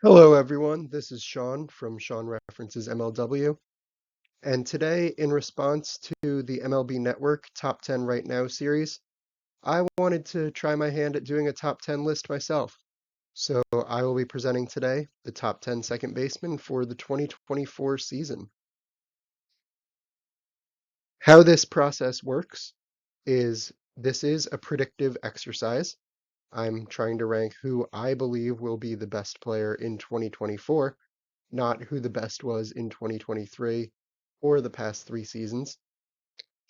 Hello, everyone. This is Sean from Sean References MLW. And today, in response to the MLB Network Top 10 Right Now series, I wanted to try my hand at doing a top 10 list myself. So I will be presenting today the top 10 second basemen for the 2024 season. How this process works is this is a predictive exercise. I'm trying to rank who I believe will be the best player in 2024, not who the best was in 2023 or the past 3 seasons.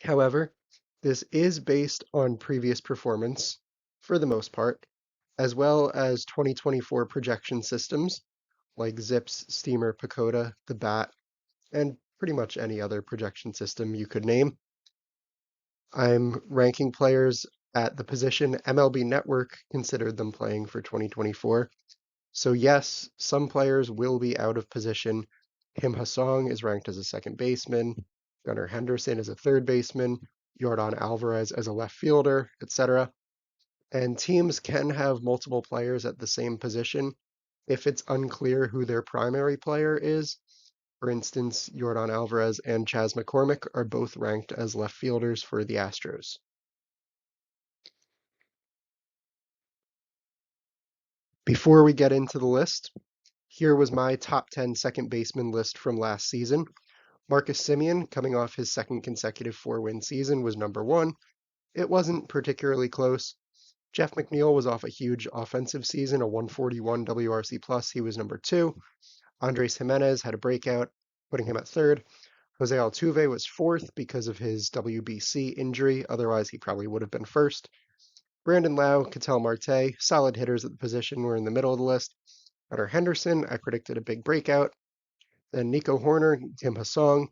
However, this is based on previous performance for the most part, as well as 2024 projection systems like Zips, Steamer, Pacoda, the Bat, and pretty much any other projection system you could name. I'm ranking players at the position MLB Network considered them playing for 2024. So yes, some players will be out of position. Kim Ha-sung is ranked as a second baseman, Gunnar Henderson as a third baseman, Yordan Alvarez as a left fielder, etc. And teams can have multiple players at the same position if it's unclear who their primary player is. For instance, Yordan Alvarez and Chas McCormick are both ranked as left fielders for the Astros. Before we get into the list, here was my top 10 second baseman list from last season. Marcus Semien, coming off his second consecutive 4-win season, was number one. It wasn't particularly close. Jeff McNeil was off a huge offensive season, a 141 WRC plus. He was number two. Andres Jimenez had a breakout, putting him at third. Jose Altuve was fourth because of his WBC injury. Otherwise, he probably would have been first. Brandon Lau, Ketel Marte, solid hitters at the position, were in the middle of the list. Gunnar Henderson, I predicted a big breakout. Then Nico Horner, Kim Ha-sung,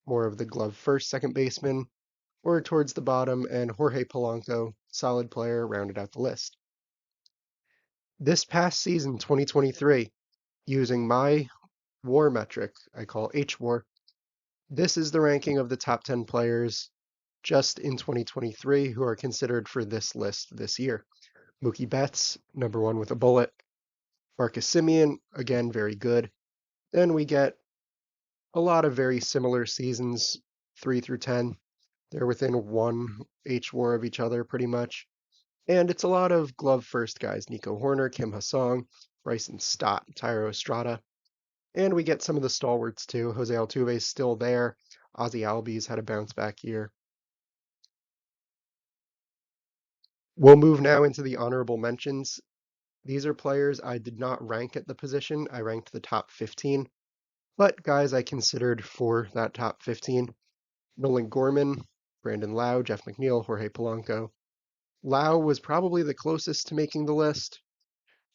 more of the glove first second baseman, or towards the bottom, and Jorge Polanco, solid player, rounded out the list. This past season, 2023, using my WAR metric, I call HWAR, this is the ranking of the top 10 players just in 2023 who are considered for this list this year. Mookie Betts, number one with a bullet. Marcus Semien, again, very good. Then we get a lot of very similar seasons, 3 through 10. They're within one HWAR of each other pretty much. And it's a lot of glove first guys, Nico Horner, Kim Ha-sung, Bryson Stott, Thairo Estrada. And we get some of the stalwarts too. Jose Altuve's still there. Ozzy Albies had a bounce back year. We'll move now into the honorable mentions. These are players I did not rank at the position. I ranked the top 15, but guys I considered for that top 15. Nolan Gorman, Brandon Lau, Jeff McNeil, Jorge Polanco. Lau was probably the closest to making the list,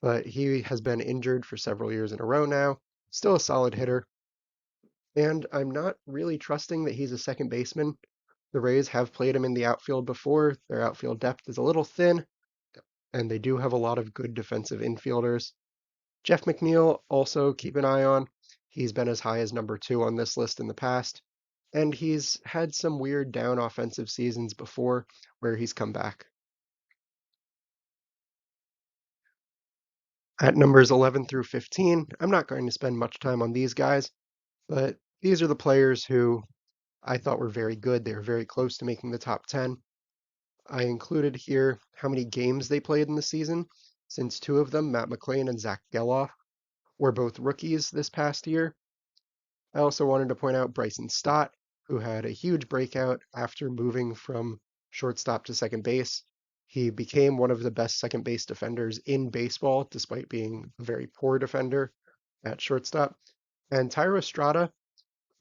but he has been injured for several years in a row now. Still a solid hitter. And I'm not really trusting that he's a second baseman. The Rays have played him in the outfield before. Their outfield depth is a little thin, and they do have a lot of good defensive infielders. Jeff McNeil, also keep an eye on. He's been as high as number two on this list in the past, and he's had some weird down offensive seasons before where he's come back. At numbers 11 through 15, I'm not going to spend much time on these guys, but these are the players who I thought were very good. They were very close to making the top 10. I included here how many games they played in the season, since two of them, Matt McLain and Zach Geloff, were both rookies this past year. I also wanted to point out Bryson Stott, who had a huge breakout after moving from shortstop to second base. He became one of the best second base defenders in baseball, despite being a very poor defender at shortstop. And Thairo Estrada,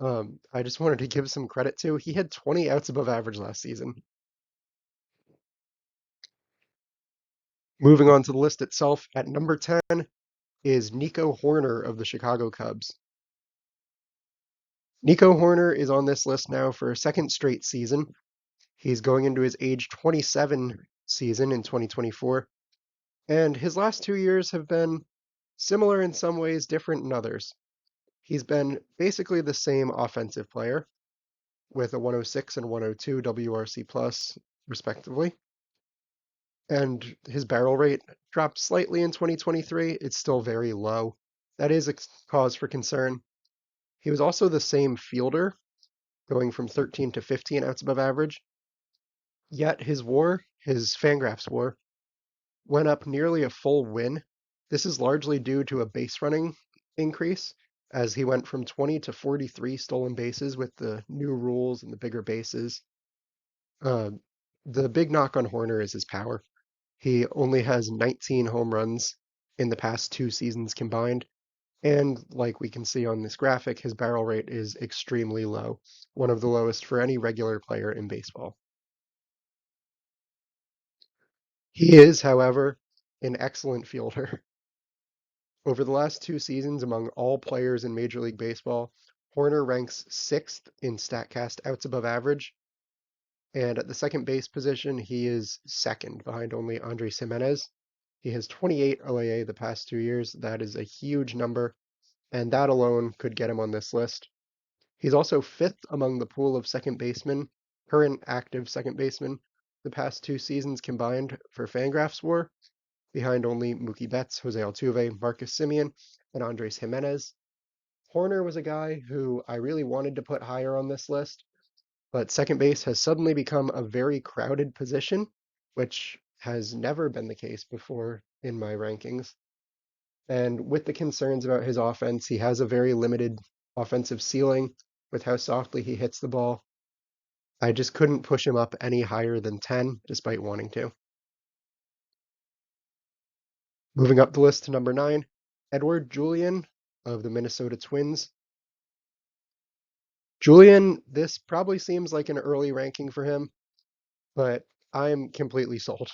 I just wanted to give some credit to. He had 20 outs above average last season. Moving on to the list itself, at number 10 is Nico Horner of the Chicago Cubs. Nico Horner is on this list now for a second straight season. He's going into his age 27 season in 2024, and his last 2 years have been similar in some ways, different in others. He's been basically the same offensive player with a 106 and 102 WRC plus, respectively. And his barrel rate dropped slightly in 2023. It's still very low. that is a cause for concern. He was also the same fielder, going from 13 to 15 outs above average, yet his WAR, his Fangraphs WAR, went up nearly a full win. This is largely due to a base running increase, as he went from 20 to 43 stolen bases with the new rules and the bigger bases. Uh, the big knock on Horner is his power. He only has 19 home runs in the past 2 seasons combined. And like we can see on this graphic, his barrel rate is extremely low, one of the lowest for any regular player in baseball. He is, however, an excellent fielder. Over the last 2 seasons, among all players in Major League Baseball, Horner ranks sixth in StatCast outs above average. And at the second base position, he is second behind only Andres Jimenez. He has 28 OAA the past 2 years. That is a huge number, and that alone could get him on this list. He's also fifth among the pool of second basemen, current active second basemen, the past 2 seasons combined for Fangraphs WAR, behind only Mookie Betts, Jose Altuve, Marcus Semien, and Andres Jimenez. Horner was a guy who I really wanted to put higher on this list, but second base has suddenly become a very crowded position, which has never been the case before in my rankings. And with the concerns about his offense, he has a very limited offensive ceiling with how softly he hits the ball. I just couldn't push him up any higher than 10, despite wanting to. Moving up the list to number 9, Edward Julian of the Minnesota Twins. Julian, this probably seems like an early ranking for him, but I'm completely sold.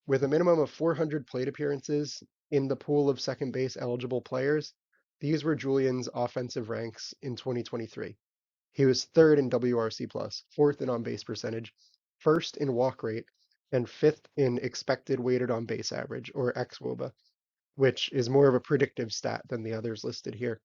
With a minimum of 400 plate appearances in the pool of second base eligible players, these were Julian's offensive ranks in 2023. He was third in WRC plus, fourth in on base percentage, first in walk rate, and fifth in expected weighted on base average, or xwOBA, which is more of a predictive stat than the others listed here.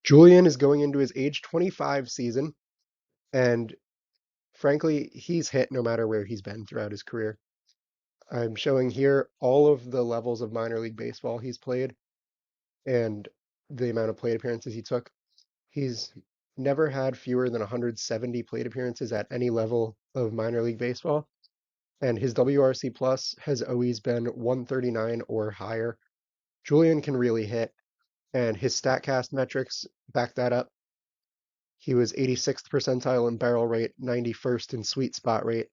Julian is going into his age 25 season, and frankly, he's hit no matter where he's been throughout his career. I'm showing here all of the levels of minor league baseball he's played and the amount of plate appearances he took. He's never had fewer than 170 plate appearances at any level of minor league baseball, and his WRC plus has always been 139 or higher. Julian can really hit, and his StatCast metrics back that up. He was 86th percentile in barrel rate, 91st in sweet spot rate,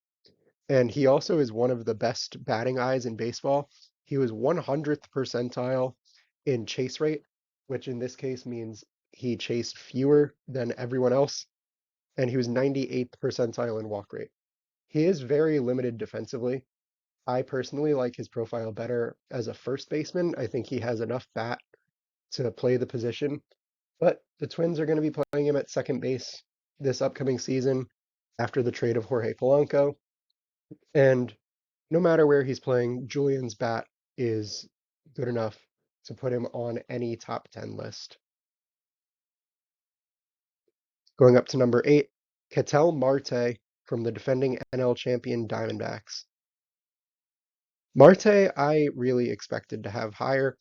and he also is one of the best batting eyes in baseball. He was 100th percentile in chase rate, which in this case means he chased fewer than everyone else, and he was 98th percentile in walk rate. He is very limited defensively. I personally like his profile better as a first baseman. I think he has enough bat to play the position, but the Twins are going to be playing him at second base this upcoming season after the trade of Jorge Polanco. And no matter where he's playing, Julian's bat is good enough to put him on any top 10 list. Going up to number 8, Ketel Marte from the defending NL champion Diamondbacks. Marte, I really expected to have higher.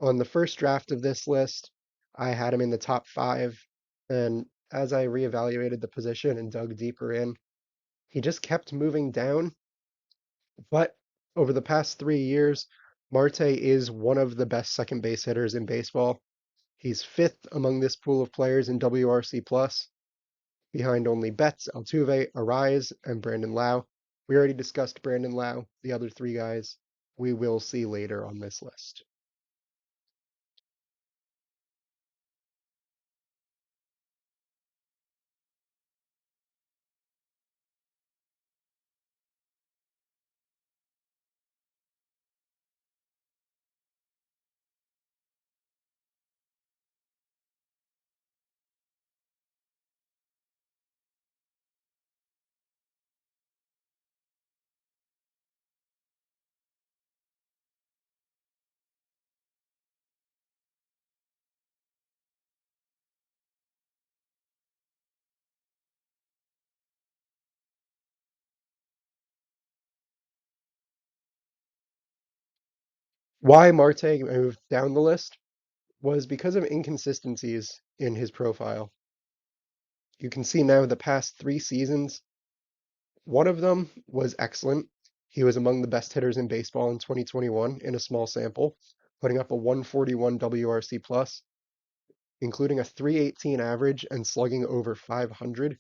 On the first draft of this list, I had him in the top 5, and as I reevaluated the position and dug deeper in, he just kept moving down. But over the past 3 years, Marte is one of the best second base hitters in baseball. He's fifth among this pool of players in WRC plus, behind only Betts, Altuve, Arise, and Brandon Lau. We already discussed Brandon Lau. The other 3 guys we will see later on this list. Why Marte moved down the list was because of inconsistencies in his profile. You can see now the past 3 seasons, one of them was excellent. He was among the best hitters in baseball in 2021 in a small sample, putting up a 141 WRC plus, including a 318 average and slugging over 500.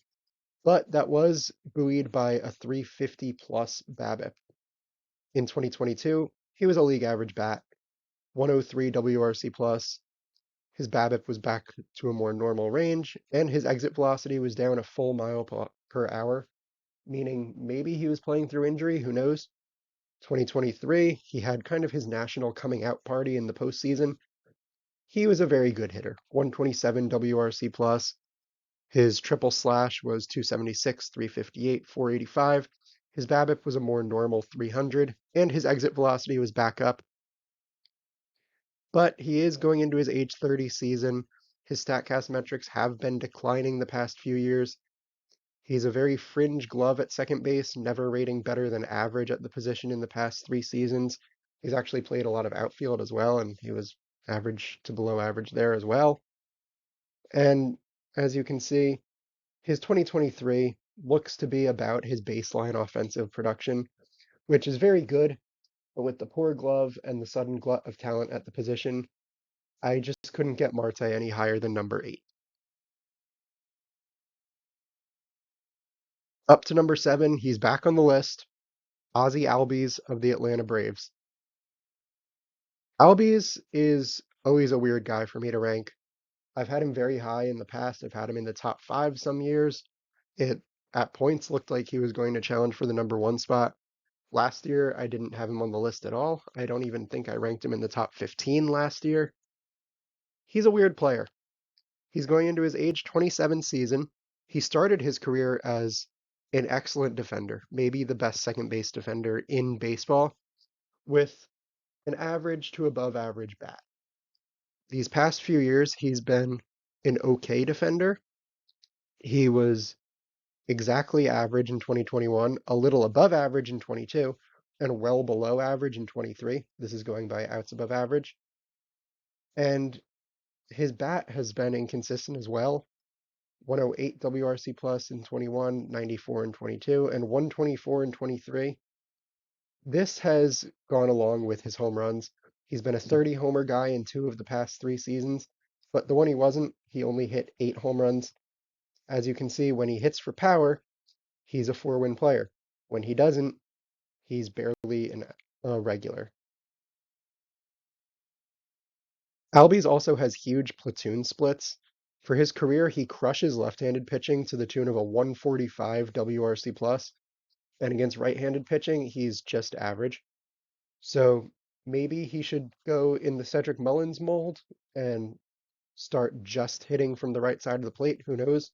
But that was buoyed by a 350 plus BABIP. In 2022, he was a league average bat, 103 WRC plus. His BABIP was back to a more normal range, and his exit velocity was down a full mile per hour, meaning maybe he was playing through injury, who knows? 2023, he had kind of his national coming out party in the postseason. He was a very good hitter, 127 WRC plus. His triple slash was 276, 358, 485. His BABIP was a more normal 300, and his exit velocity was back up. But he is going into his age 30 season. His StatCast metrics have been declining the past few years. He's a very fringe glove at second base, never rating better than average at the position in the past 3 seasons. He's actually played a lot of outfield as well, and he was average to below average there as well. And as you can see, his 2023 looks to be about his baseline offensive production, which is very good, but with the poor glove and the sudden glut of talent at the position, I just couldn't get Marte any higher than number 8. Up to number 7, he's back on the list, Ozzie Albies of the Atlanta Braves. Albies is always a weird guy for me to rank. I've had him very high in the past. I've had him in the top 5 some years. It at points looked like he was going to challenge for the number 1 spot. Last year, I didn't have him on the list at all. I don't even think I ranked him in the top 15 last year. He's a weird player. He's going into his age 27 season. He started his career as an excellent defender, maybe the best second base defender in baseball, with an average to above average bat. These past few years, he's been an okay defender. He was exactly average in 2021, a little above average in 22, and well below average in 23. This is going by outs above average. And his bat has been inconsistent as well. 108 WRC plus in 21, 94 in 22, and 124 in 23. This has gone along with his home runs. He's been a 30 homer guy in 2 of the past 3 seasons, but the one he wasn't, he only hit 8 home runs. As you can see, when he hits for power, he's a 4-win player. When he doesn't, he's barely a regular. Albies also has huge platoon splits. For his career, he crushes left-handed pitching to the tune of a 145 WRC plus, and against right-handed pitching, he's just average. So maybe he should go in the Cedric Mullins mold and start just hitting from the right side of the plate. Who knows?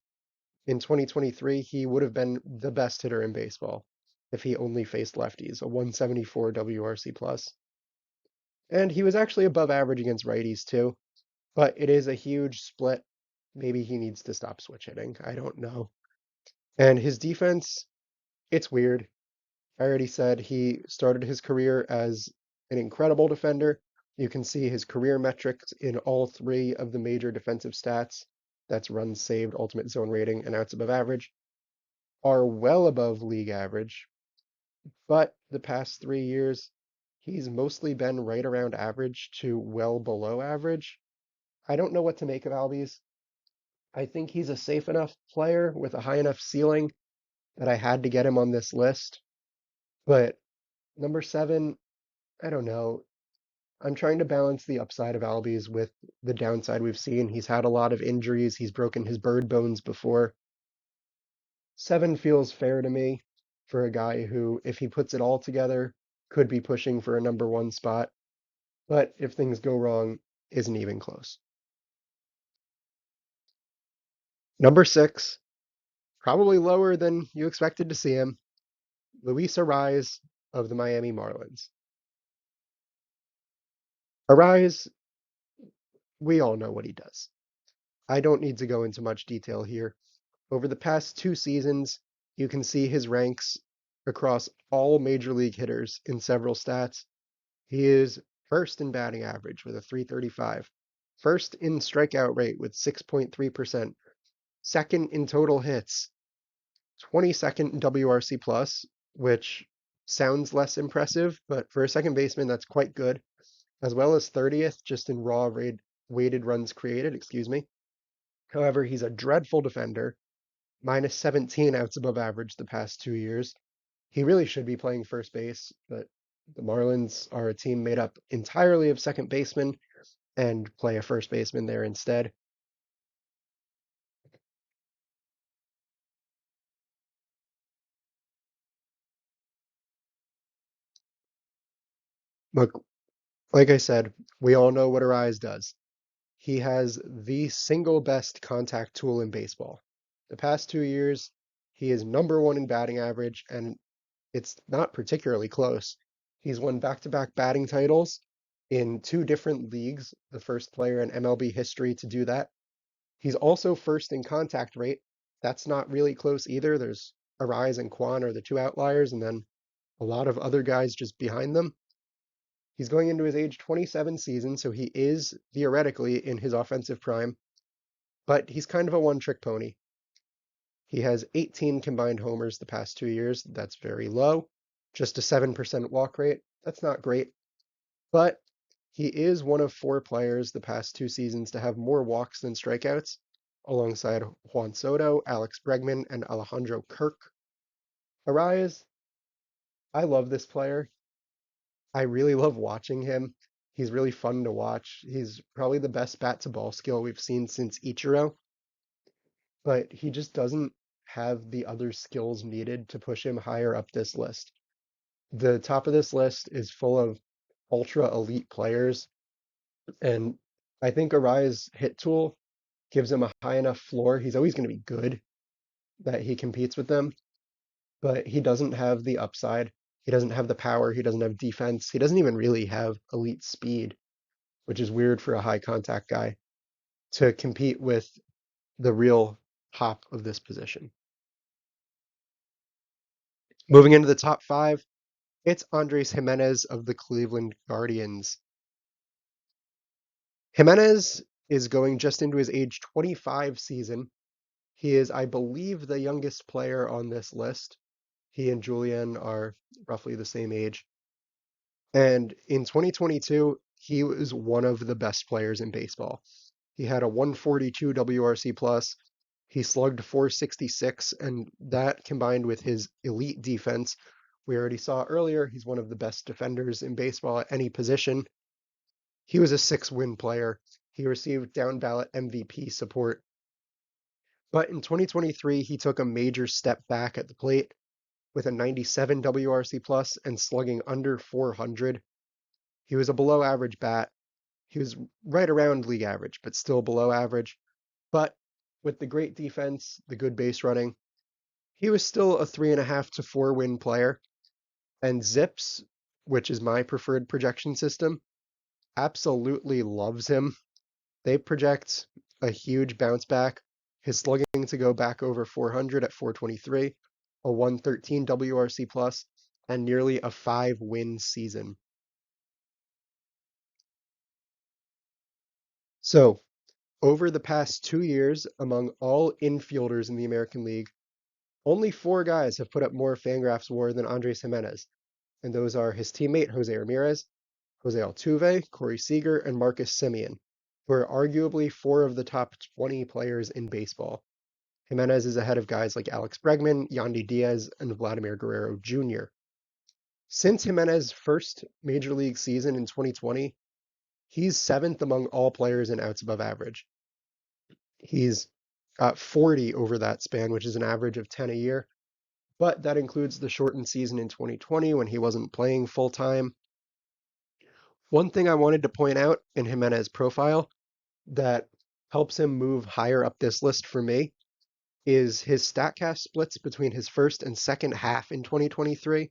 In 2023, he would have been the best hitter in baseball if he only faced lefties, a 174 WRC plus. And he was actually above average against righties too, but it is a huge split. Maybe he needs to stop switch hitting. I don't know. And his defense, it's weird. I already said he started his career as an incredible defender. You can see his career metrics in all 3 of the major defensive stats. That's runs saved, ultimate zone rating, and outs above average, are well above league average. But the past 3 years, he's mostly been right around average to well below average. I don't know what to make of Albies. I think he's a safe enough player with a high enough ceiling that I had to get him on this list. But number 7, I don't know. I'm trying to balance the upside of Albies with the downside we've seen. He's had a lot of injuries. He's broken his bird bones before. 7 feels fair to me for a guy who, if he puts it all together, could be pushing for a number 1 spot, but if things go wrong, isn't even close. Number 6, probably lower than you expected to see him, Luis Arraez of the Miami Marlins. Arraez, we all know what he does. I don't need to go into much detail here. Over the past 2 seasons, you can see his ranks across all major league hitters in several stats. He is first in batting average with a 335, first in strikeout rate with 6.3%, second in total hits, 22nd in WRC plus, which sounds less impressive, but for a second baseman, that's quite good, as well as 30th just in weighted runs created, excuse me. However, he's a dreadful defender, minus 17 outs above average the past 2 years. He really should be playing first base, but the Marlins are a team made up entirely of second basemen and play a first baseman there instead. Look, like I said, we all know what Arise does. He has the single best contact tool in baseball. The past 2 years, he is number one in batting average, and it's not particularly close. He's won back-to-back batting titles in two different leagues, the first player in MLB history to do that. He's also first in contact rate. That's not really close either. There's Arise and Quan are the two outliers, and then a lot of other guys just behind them. He's going into his age 27 season, so he is theoretically in his offensive prime, but he's kind of a one-trick pony. He has 18 combined homers the past 2 years. That's very low. Just a 7% walk rate. That's not great. But he is one of four players the past 2 seasons to have more walks than strikeouts, alongside Juan Soto, Alex Bregman, and Alejandro Kirk. Arias, I love this player. I really love watching him. He's really fun to watch. He's probably the best bat to ball skill we've seen since Ichiro, but he just doesn't have the other skills needed to push him higher up this list. The top of this list is full of ultra elite players, and I think Arai's hit tool gives him a high enough floor. He's always going to be good that he competes with them, but he doesn't have the upside. He doesn't have the power. He doesn't have defense. He doesn't even really have elite speed, which is weird for a high contact guy to compete with the real top of this position. Moving into the top five, it's Andres Jimenez of the Cleveland Guardians. Jimenez is going just into his age 25 season. He is, I believe, the youngest player on this list. He and Julian are roughly the same age. And in 2022, he was one of the best players in baseball. He had a 142 WRC plus. He slugged 466, and that combined with his elite defense, we already saw earlier, he's one of the best defenders in baseball at any position. He was a 6-win player. He received down ballot MVP support. But in 2023, he took a major step back at the plate with a 97 WRC plus and slugging under 400. He was a below average bat. He was right around league average, but still below average. But with the great defense, the good base running, he was still a 3.5 to 4 win player. And Zips, which is my preferred projection system, absolutely loves him. They project a huge bounce back, his slugging to go back over 400 at 423, a 113 WRC plus, and nearly a 5-win season. So, over the past 2 years, among all infielders in the American League, only 4 guys have put up more Fangraphs WAR than Andres Jimenez, and those are his teammate Jose Ramirez, Jose Altuve, Corey Seager, and Marcus Semien, who are arguably 4 of the top 20 players in baseball. Jimenez is ahead of guys like Alex Bregman, Yandy Diaz, and Vladimir Guerrero Jr. Since Jimenez's first major league season in 2020, he's 7th among all players in outs above average. He's got 40 over that span, which is an average of 10 a year, but that includes the shortened season in 2020 when he wasn't playing full time. One thing I wanted to point out in Jimenez's profile that helps him move higher up this list for me is his StatCast splits between his first and second half in 2023.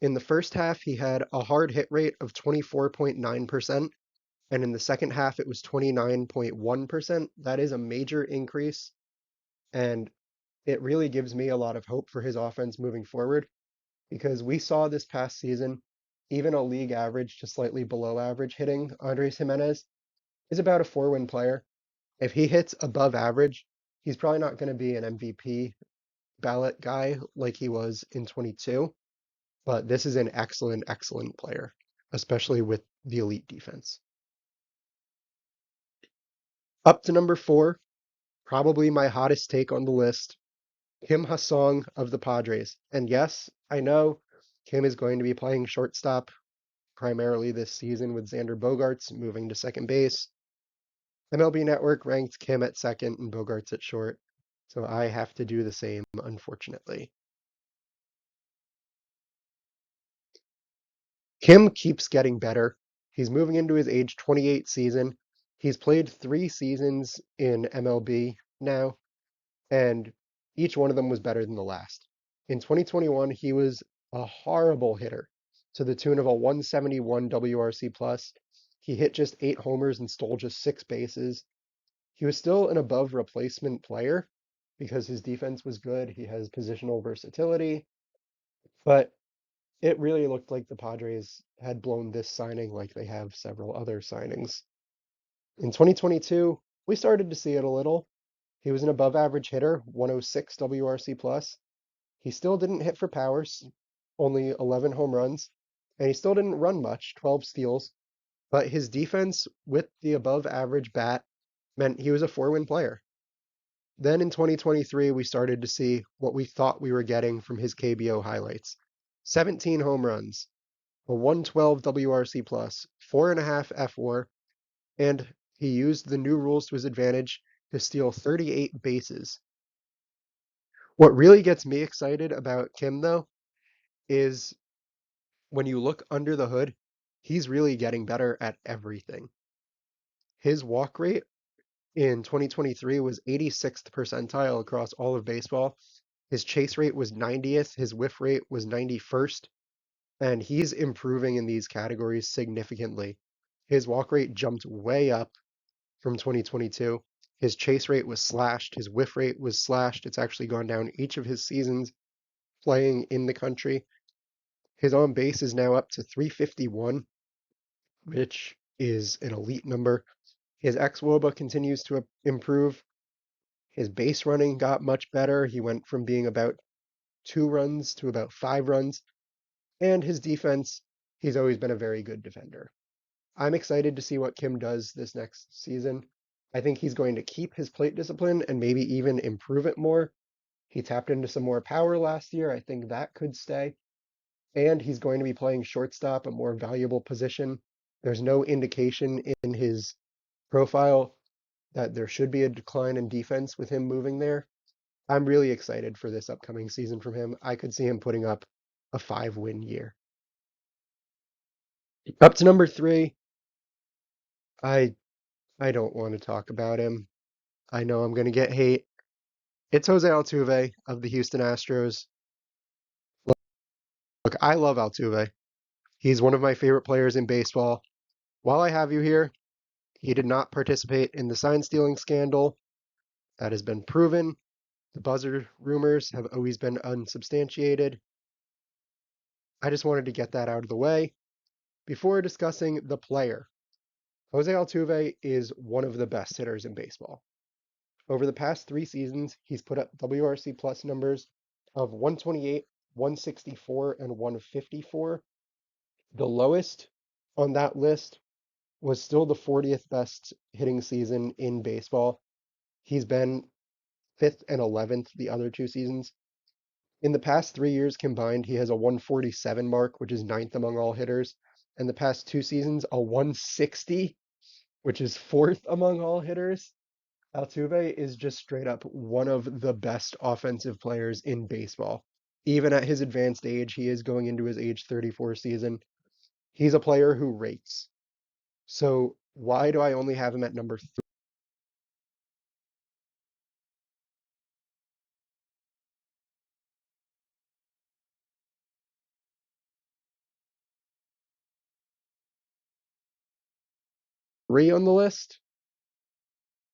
In the first half, he had a hard hit rate of 24.9%, and in the second half, it was 29.1%. That is a major increase, and it really gives me a lot of hope for his offense moving forward because we saw this past season even a league average to slightly below average hitting Andres Jimenez is about a 4-win player. If he hits above average, he's probably not going to be an MVP ballot guy like he was in 22, but this is an excellent, excellent player, especially with the elite defense. Up to number 4, probably my hottest take on the list, Kim Ha-sung of the Padres. And yes, I know Kim is going to be playing shortstop primarily this season with Xander Bogaerts moving to second base. MLB Network ranked Kim at second and Bogaerts at short, so I have to do the same, unfortunately. Kim keeps getting better. He's moving into his age 28 season. He's played 3 seasons in MLB now, and each one of them was better than the last. In 2021, he was a horrible hitter to the tune of a 171 WRC plus. He hit just 8 homers and stole just 6 bases. He was still an above replacement player because his defense was good. He has positional versatility, but it really looked like the Padres had blown this signing like they have several other signings. In 2022, we started to see it a little. He was an above average hitter, 106 WRC plus. He still didn't hit for powers, only 11 home runs, and he still didn't run much, 12 steals. But his defense with the above average bat meant he was a 4-win player. Then in 2023, we started to see what we thought we were getting from his KBO highlights. 17 home runs, a 112 WRC plus, 4.5 FWAR, and he used the new rules to his advantage to steal 38 bases. What really gets me excited about Kim, though, is when you look under the hood, he's really getting better at everything. His walk rate in 2023 was 86th percentile across all of baseball. His chase rate was 90th, his whiff rate was 91st, and he's improving in these categories significantly. His walk rate jumped way up from 2022. His chase rate was slashed, his whiff rate was slashed. It's actually gone down each of his seasons playing in the country. His on base is now up to 351, which is an elite number. His xwOBA continues to improve. His base running got much better. He went from being about 2 runs to about 5 runs. And his defense, he's always been a very good defender. I'm excited to see what Kim does this next season. I think he's going to keep his plate discipline and maybe even improve it more. He tapped into some more power last year. I think that could stay. And he's going to be playing shortstop, a more valuable position. There's no indication in his profile that there should be a decline in defense with him moving there. I'm really excited for this upcoming season from him. I could see him putting up a 5-win year. Up to number 3, I I don't want to talk about him. I know I'm going to get hate. It's Jose Altuve of the Houston Astros. Look, I love Altuve. He's one of my favorite players in baseball. While I have you here, he did not participate in the sign stealing scandal. That has been proven. The buzzer rumors have always been unsubstantiated. I just wanted to get that out of the way. Before discussing the player, Jose Altuve is one of the best hitters in baseball. Over the past 3 seasons, he's put up WRC plus numbers of 128, 164, and 154. The lowest on that list was still the 40th best hitting season in baseball. He's been 5th and 11th the other 2 seasons. In the past 3 years combined, he has a 147 mark, which is 9th among all hitters. And the past 2 seasons, a 160, which is 4th among all hitters. Altuve is just straight up one of the best offensive players in baseball. Even at his advanced age, he is going into his age 34 season. He's a player who rates. So why do I only have him at number 3 on the list?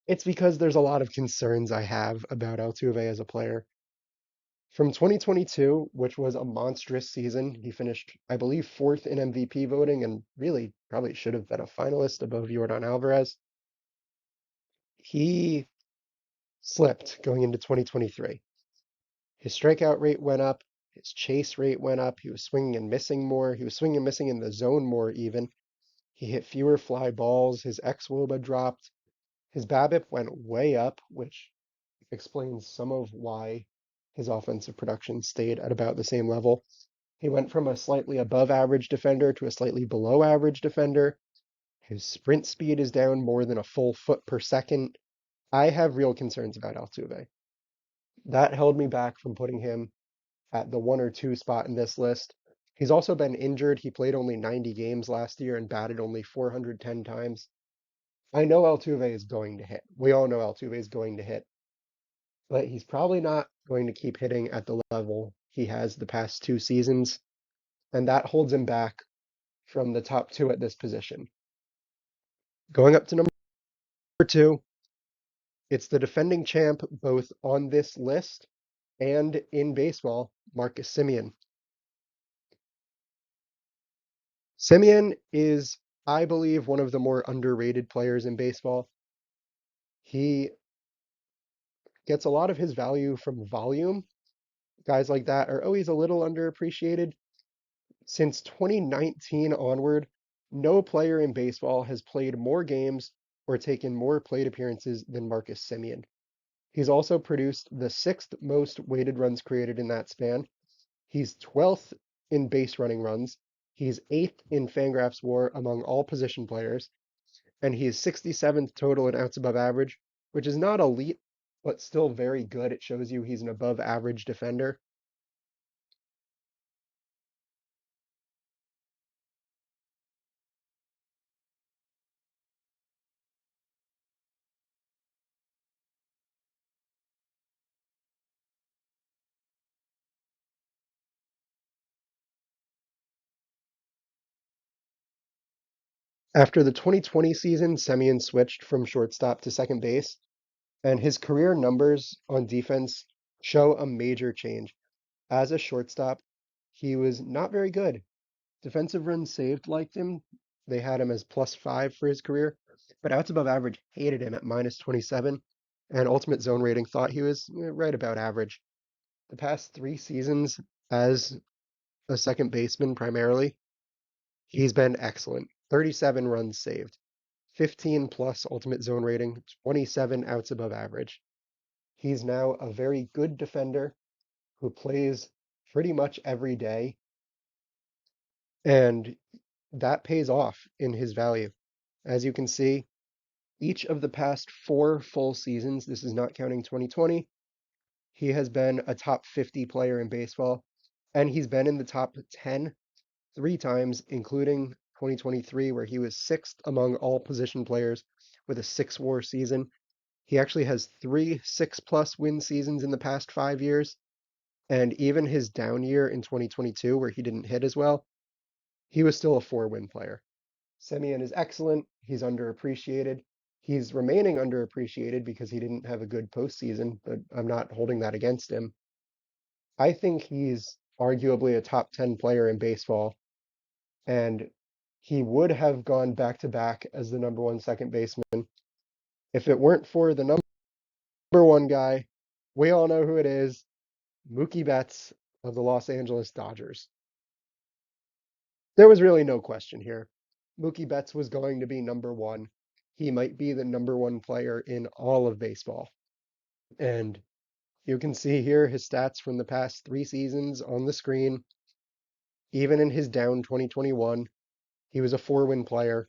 It's because there's a lot of concerns I have about Altuve as a player. From 2022, which was a monstrous season, he finished, I believe, fourth in MVP voting and really probably should have been a finalist above Yordan Alvarez. He slipped going into 2023. His strikeout rate went up, his chase rate went up, he was swinging and missing more, he was swinging and missing in the zone more even. He hit fewer fly balls, his xWOBA dropped, his BABIP went way up, which explains some of why his offensive production stayed at about the same level. He went from a slightly above average defender to a slightly below average defender. His sprint speed is down more than a full foot per second. I have real concerns about Altuve. That held me back from putting him at the 1 or 2 spot in this list. He's also been injured. He played only 90 games last year and batted only 410 times. I know Altuve is going to hit. We all know Altuve is going to hit, but he's probably not going to keep hitting at the level he has the past 2 seasons, and that holds him back from the top two at this position. Going up to number 2, it's the defending champ both on this list and in baseball, Marcus Semien. Semien is, I believe, one of the more underrated players in baseball. He gets a lot of his value from volume. Guys like that are always a little underappreciated. Since 2019 onward, no player in baseball has played more games or taken more plate appearances than Marcus Semien. He's also produced the 6th most weighted runs created in that span. He's 12th in base running runs. He's 8th in Fangraphs WAR among all position players, and he's 67th total in outs above average, which is not elite, but still very good. It shows you he's an above average defender. After the 2020 season, Semien switched from shortstop to second base, and his career numbers on defense show a major change. As a shortstop, he was not very good. Defensive runs saved liked him. They had him as +5 for his career, but outs above average hated him at -27, and ultimate zone rating thought he was right about average. The past 3 seasons as a second baseman primarily, he's been excellent. 37 runs saved, 15 plus ultimate zone rating, 27 outs above average. He's now a very good defender who plays pretty much every day, and that pays off in his value. As you can see, each of the past 4 full seasons, this is not counting 2020, he has been a top 50 player in baseball, and he's been in the top 10 3 times, including 2023, where he was 6th among all position players with a 6 WAR season. He actually has 3 6+ win seasons in the past 5 years, and even his down year in 2022, where he didn't hit as well, he was still a 4 win player. Semien is excellent. He's underappreciated. He's remaining underappreciated because he didn't have a good postseason, but I'm not holding that against him. I think he's arguably a top 10 player in baseball, and he would have gone back to back as the number 1 second baseman if it weren't for the number 1 guy. We all know who it is, Mookie Betts of the Los Angeles Dodgers. There was really no question here. Mookie Betts was going to be number 1. He might be the number 1 player in all of baseball. And you can see here his stats from the past 3 seasons on the screen. Even in his down 2021, he was a 4 win player.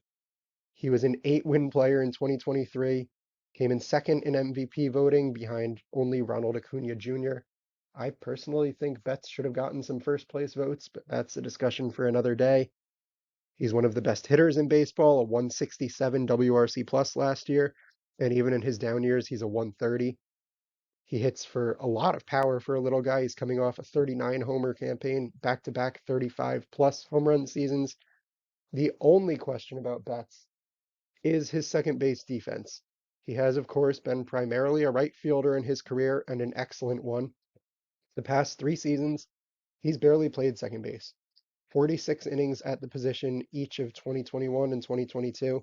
He was an 8 win player in 2023, came in second in MVP voting behind only Ronald Acuna Jr. I personally think Betts should have gotten some first place votes, but that's a discussion for another day. He's one of the best hitters in baseball, a 167 WRC plus last year, and even in his down years, he's a 130. He hits for a lot of power for a little guy. He's coming off a 39 homer campaign, back to back 35 plus home run seasons. The only question about Betts is his second base defense. He has, of course, been primarily a right fielder in his career and an excellent one. The past 3 seasons, he's barely played second base. 46 innings at the position each of 2021 and 2022,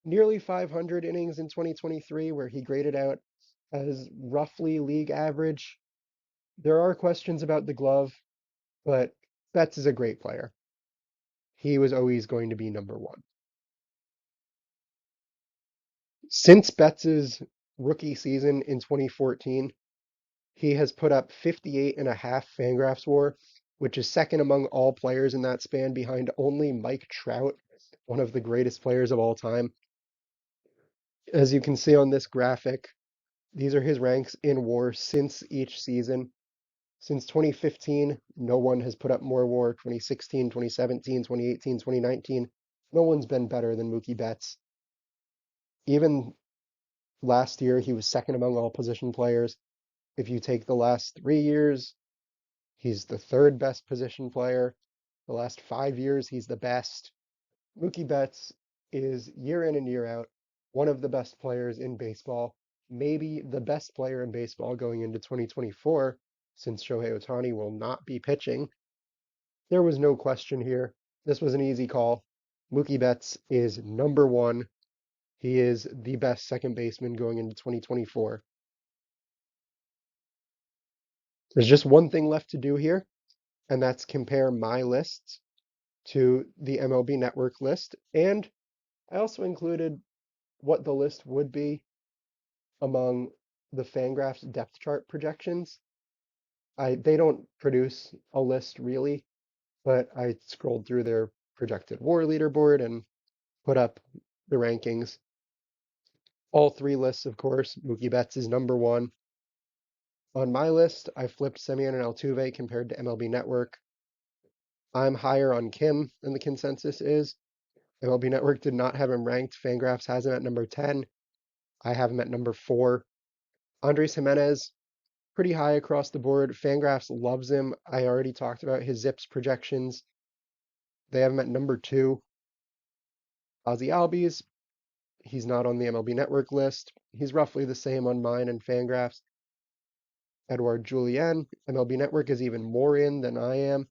nearly 500 innings in 2023, where he graded out as roughly league average. There are questions about the glove, but Betts is a great player. He was always going to be number one. Since Betts's rookie season in 2014, he has put up 58 and a half Fangraphs WAR, which is second among all players in that span behind only Mike Trout, one of the greatest players of all time. As you can see on this graphic, these are his ranks in WAR since each season. Since 2015, no one has put up more WAR. 2016, 2017, 2018, 2019, no one's been better than Mookie Betts. Even last year, he was second among all position players. If you take the last 3 years, he's the third best position player. The last 5 years, he's the best. Mookie Betts is year in and year out one of the best players in baseball, maybe the best player in baseball going into 2024, since Shohei Ohtani will not be pitching. There was no question here. This was an easy call. Mookie Betts is number one. He is the best second baseman going into 2024. There's just one thing left to do here, and that's compare my lists to the MLB Network list. And I also included what the list would be among the Fangraphs depth chart projections. They don't produce a list really, but I scrolled through their projected WAR leaderboard and put up the rankings. All three lists, of course, Mookie Betts is number one. On my list, I flipped Semien and Altuve compared to MLB Network. I'm higher on Kim than the consensus is. MLB Network did not have him ranked. Fangraphs has him at number 10. I have him at number 4. Andres Jimenez, pretty high across the board. Fangraphs loves him. I already talked about his Zips projections. They have him at number 2. Ozzy Albies, he's not on the MLB Network list. He's roughly the same on mine and Fangraphs. Edouard Julien, MLB Network is even more in than I am.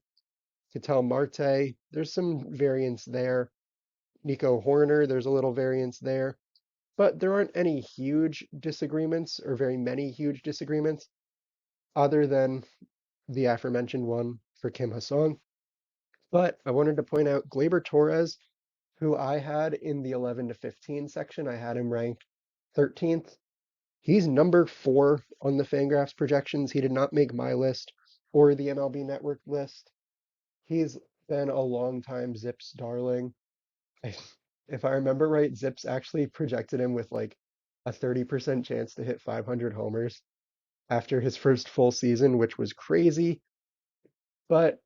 Ketel Marte, there's some variance there. Nico Horner, there's a little variance there. But there aren't any huge disagreements or very many huge disagreements other than the aforementioned one for Kim Ha-sung. But I wanted to point out Gleyber Torres, who I had in the 11 to 15 section. I had him ranked 13th. He's number 4 on the Fangraphs projections. He did not make my list or the MLB Network list. He's been a long time Zips darling. If I remember right, Zips actually projected him with like a 30% chance to hit 500 homers after his first full season, which was crazy. But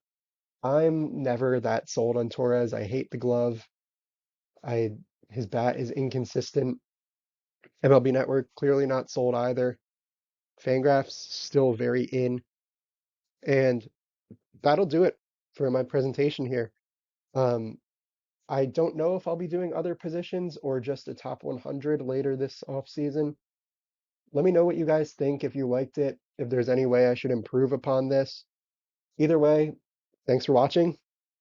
I'm never that sold on Torres. I hate the glove. I His bat is inconsistent. MLB Network clearly not sold either. Fangraphs still very in. And that'll do it for my presentation here. Um, I don't know if I'll be doing other positions or just a top 100 later this off season. Let me know what you guys think, if you liked it, if there's any way I should improve upon this. Either way, thanks for watching,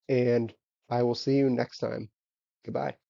and I will see you next time. Goodbye.